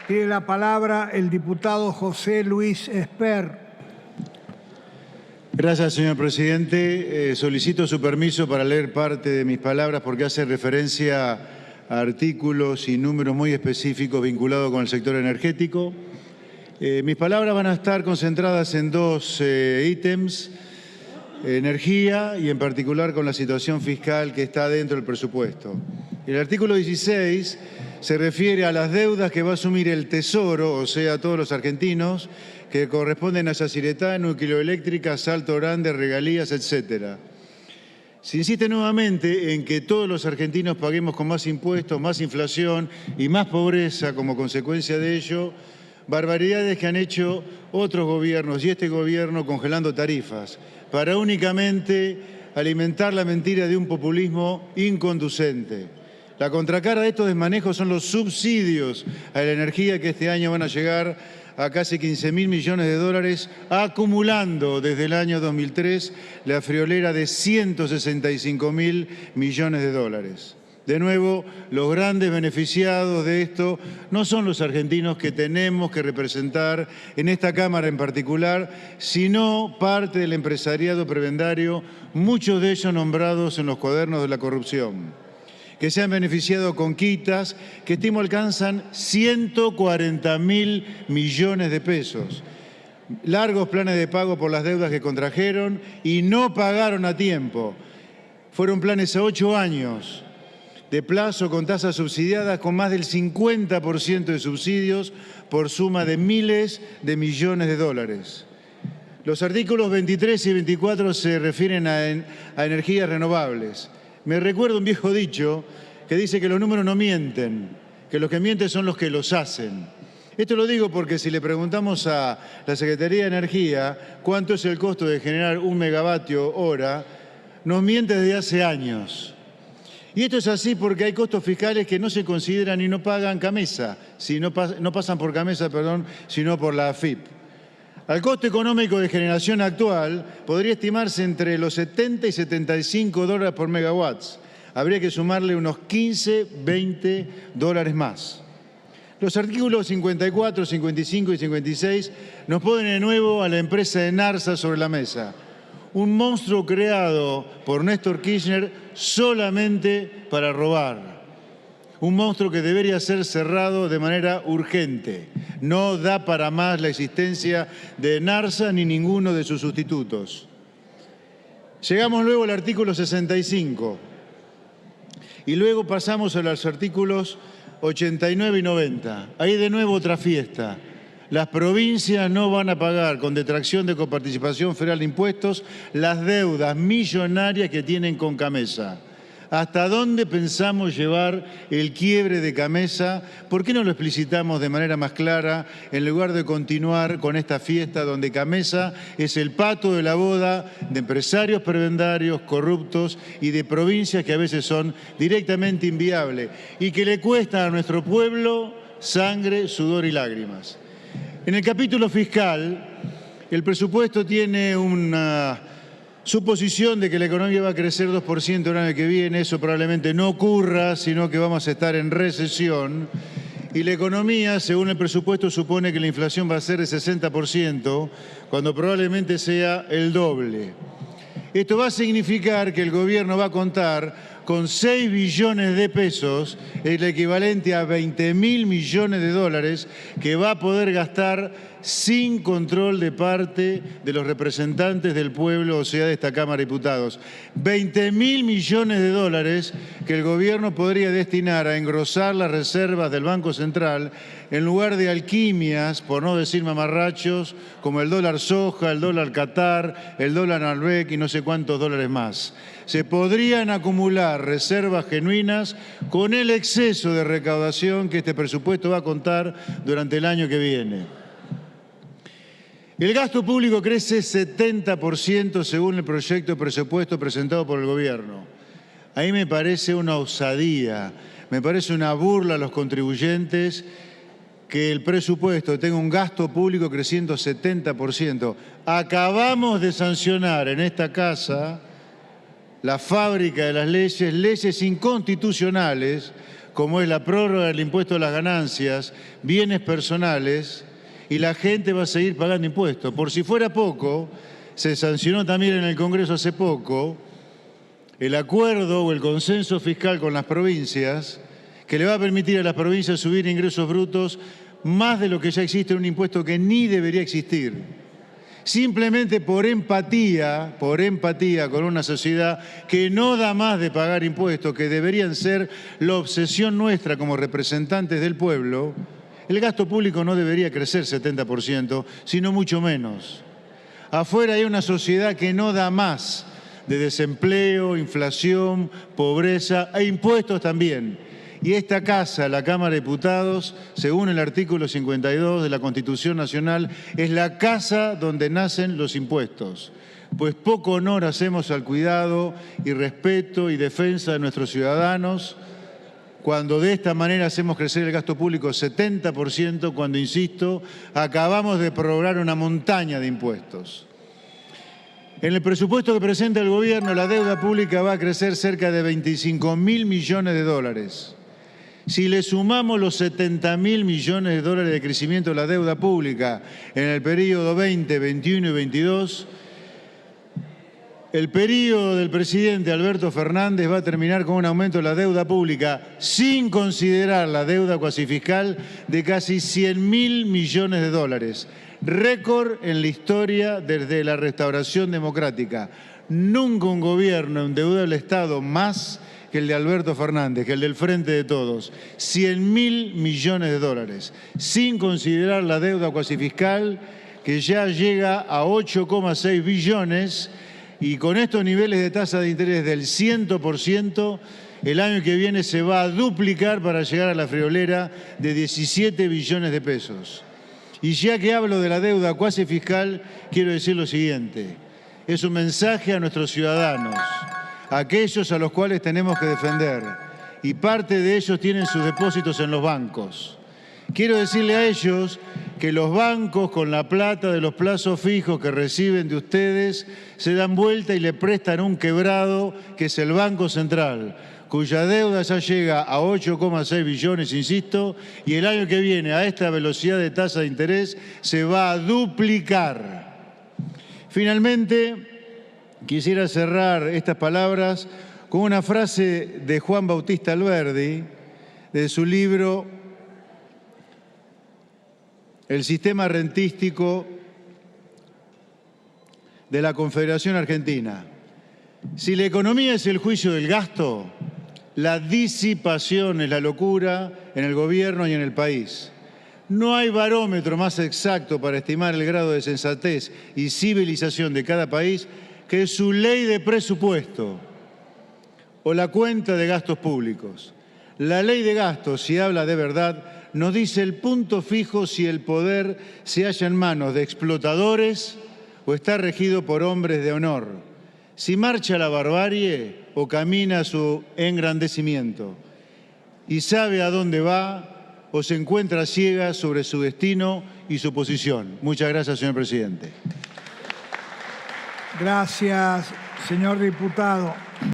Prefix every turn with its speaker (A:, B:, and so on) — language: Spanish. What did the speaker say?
A: Tiene la palabra el diputado José Luis Esper.
B: Gracias, señor presidente. Solicito su permiso para leer parte de mis palabras porque hace referencia a artículos y números muy específicos vinculados con el sector energético. Mis palabras van a estar concentradas en dos ítems: energía y en particular con la situación fiscal que está dentro del presupuesto. El artículo 16 se refiere a las deudas que va a asumir el Tesoro, o sea, todos los argentinos, que corresponden a Yacyretá, Nucleoeléctrica, Salto Grande, regalías, etc. Se insiste nuevamente en que todos los argentinos paguemos con más impuestos, más inflación y más pobreza como consecuencia de ello, barbaridades que han hecho otros gobiernos y este gobierno congelando tarifas para únicamente alimentar la mentira de un populismo inconducente. La contracara de estos desmanejos son los subsidios a la energía que este año van a llegar a casi 15.000 millones de dólares, acumulando desde el año 2003 la friolera de 165.000 millones de dólares. De nuevo, los grandes beneficiados de esto no son los argentinos que tenemos que representar en esta Cámara en particular, sino parte del empresariado prebendario, muchos de ellos nombrados en los cuadernos de la corrupción, que se han beneficiado con quitas que estimo alcanzan 140.000 millones de pesos. Largos planes de pago por las deudas que contrajeron y no pagaron a tiempo. Fueron planes a 8 años de plazo con tasas subsidiadas con más del 50% de subsidios por suma de miles de millones de dólares. Los artículos 23 y 24 se refieren a energías renovables. Me recuerda un viejo dicho que dice que los números no mienten, que los que mienten son los que los hacen. Esto lo digo porque si le preguntamos a la Secretaría de Energía cuánto es el costo de generar 1 megavatio hora, nos miente desde hace años. Y esto es así porque hay costos fiscales que no se consideran y no pagan CAMESA, no pasan por CAMESA, sino por la AFIP. Al costo económico de generación actual podría estimarse entre los 70 y 75 dólares por megawatts. Habría que sumarle unos 15, 20 dólares más. Los artículos 54, 55 y 56 nos ponen de nuevo a la empresa Enarsa sobre la mesa. Un monstruo creado por Néstor Kirchner solamente para robar. Un monstruo que debería ser cerrado de manera urgente. No da para más la existencia de Enarsa ni ninguno de sus sustitutos. Llegamos luego al artículo 65 y luego pasamos a los artículos 89 y 90. Ahí de nuevo otra fiesta. Las provincias no van a pagar con detracción de coparticipación federal de impuestos las deudas millonarias que tienen con CAMESA. ¿Hasta dónde pensamos llevar el quiebre de CAMESA? ¿Por qué no lo explicitamos de manera más clara en lugar de continuar con esta fiesta donde CAMESA es el pato de la boda de empresarios prebendarios, corruptos y de provincias que a veces son directamente inviables y que le cuestan a nuestro pueblo sangre, sudor y lágrimas? En el capítulo fiscal, el presupuesto tiene una suposición de que la economía va a crecer 2% el año que viene. Eso probablemente no ocurra, sino que vamos a estar en recesión. Y la economía, según el presupuesto, supone que la inflación va a ser de 60%, cuando probablemente sea el doble. Esto va a significar que el gobierno va a contar con 6 billones de pesos, el equivalente a 20.000 millones de dólares, que va a poder gastar sin control de parte de los representantes del pueblo, o sea, de esta Cámara de Diputados. 20.000 millones de dólares que el gobierno podría destinar a engrosar las reservas del Banco Central en lugar de alquimias, por no decir mamarrachos, como el dólar soja, el dólar Qatar, el dólar Norbeck y no sé cuántos dólares más. Se podrían acumular reservas genuinas con el exceso de recaudación que este presupuesto va a contar durante el año que viene. El gasto público crece 70% según el proyecto de presupuesto presentado por el gobierno. Ahí me parece una osadía, me parece una burla a los contribuyentes que el presupuesto tenga un gasto público creciendo 70%. Acabamos de sancionar en esta casa la fábrica de las leyes inconstitucionales, como es la prórroga del impuesto a las ganancias, bienes personales, y la gente va a seguir pagando impuestos. Por si fuera poco, se sancionó también en el Congreso hace poco el acuerdo o el consenso fiscal con las provincias que le va a permitir a las provincias subir ingresos brutos más de lo que ya existe en un impuesto que ni debería existir. Simplemente por empatía con una sociedad que no da más de pagar impuestos, que deberían ser la obsesión nuestra como representantes del pueblo. El gasto público no debería crecer 70%, sino mucho menos. Afuera hay una sociedad que no da más de desempleo, inflación, pobreza e impuestos también. Y esta casa, la Cámara de Diputados, según el artículo 52 de la Constitución Nacional, es la casa donde nacen los impuestos. Pues poco honor hacemos al cuidado y respeto y defensa de nuestros ciudadanos cuando de esta manera hacemos crecer el gasto público 70%, cuando, insisto, acabamos de prorrogar una montaña de impuestos. En el presupuesto que presenta el gobierno, la deuda pública va a crecer cerca de 25.000 millones de dólares. Si le sumamos los 70.000 millones de dólares de crecimiento de la deuda pública en el periodo 20, 21 y 22, el periodo del presidente Alberto Fernández va a terminar con un aumento de la deuda pública, sin considerar la deuda cuasi fiscal, de casi 100.000 millones de dólares. Récord en la historia desde la restauración democrática. Nunca un gobierno endeudó al Estado más que el de Alberto Fernández, que el del Frente de Todos. 100.000 millones de dólares, sin considerar la deuda cuasi fiscal, que ya llega a 8,6 billones, y con estos niveles de tasa de interés del 100%, el año que viene se va a duplicar para llegar a la friolera de 17 billones de pesos. Y ya que hablo de la deuda cuasi fiscal, quiero decir lo siguiente. Es un mensaje a nuestros ciudadanos, a aquellos a los cuales tenemos que defender, y parte de ellos tienen sus depósitos en los bancos. Quiero decirle a ellos que los bancos, con la plata de los plazos fijos que reciben de ustedes, se dan vuelta y le prestan un quebrado, que es el Banco Central, cuya deuda ya llega a 8,6 billones, insisto, y el año que viene, a esta velocidad de tasa de interés, se va a duplicar. Finalmente, quisiera cerrar estas palabras con una frase de Juan Bautista Alberdi, de su libro El sistema rentístico de la Confederación Argentina. Si la economía es el juicio del gasto, la disipación es la locura en el gobierno y en el país. No hay barómetro más exacto para estimar el grado de sensatez y civilización de cada país que su ley de presupuesto o la cuenta de gastos públicos. La ley de gastos, si habla de verdad, nos dice el punto fijo si el poder se halla en manos de explotadores o está regido por hombres de honor, si marcha la barbarie o camina su engrandecimiento, y sabe a dónde va o se encuentra ciega sobre su destino y su posición. Muchas gracias, señor presidente.
A: Gracias, señor diputado.